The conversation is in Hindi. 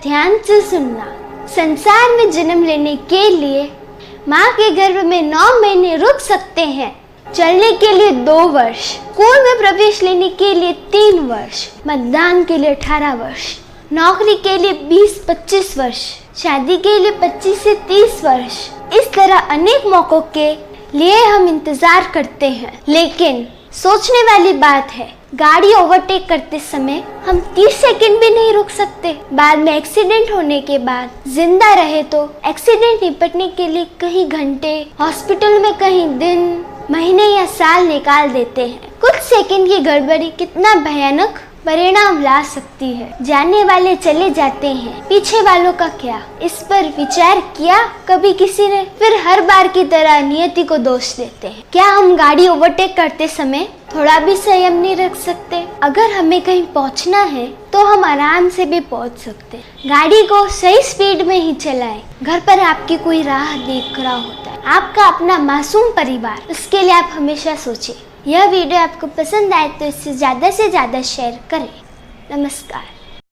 ध्यान से सुनना। संसार में जन्म लेने के लिए माँ के गर्भ में 9 महीने रुक सकते हैं, चलने के लिए 2 वर्ष, स्कूल में प्रवेश लेने के लिए 3 वर्ष, मतदान के लिए 18 वर्ष, नौकरी के लिए 20-25 वर्ष, शादी के लिए 25 से 30 वर्ष। इस तरह अनेक मौकों के लिए हम इंतजार करते हैं। लेकिन सोचने वाली बात है, गाड़ी ओवरटेक करते समय हम 30 सेकंड भी नहीं रुक सकते। बाद में एक्सीडेंट होने के बाद जिंदा रहे तो एक्सीडेंट निपटने के लिए कई घंटे, हॉस्पिटल में कई दिन, महीने या साल निकाल देते हैं। कुछ सेकंड की गड़बड़ी कितना भयानक परिणाम ला सकती है। जाने वाले चले जाते हैं, पीछे वालों का क्या? इस पर विचार किया कभी किसी ने? फिर हर बार की तरह नियति को दोष देते हैं। क्या हम गाड़ी ओवरटेक करते समय थोड़ा भी संयम नहीं रख सकते? अगर हमें कहीं पहुंचना है तो हम आराम से भी पहुंच सकते हैं। गाड़ी को सही स्पीड में ही चलाएं। घर पर आपकी कोई राह देख रहा होता है, आपका अपना मासूम परिवार, उसके लिए आप हमेशा सोचें। यह वीडियो आपको पसंद आए तो इसे ज़्यादा से ज़्यादा शेयर करें। नमस्कार।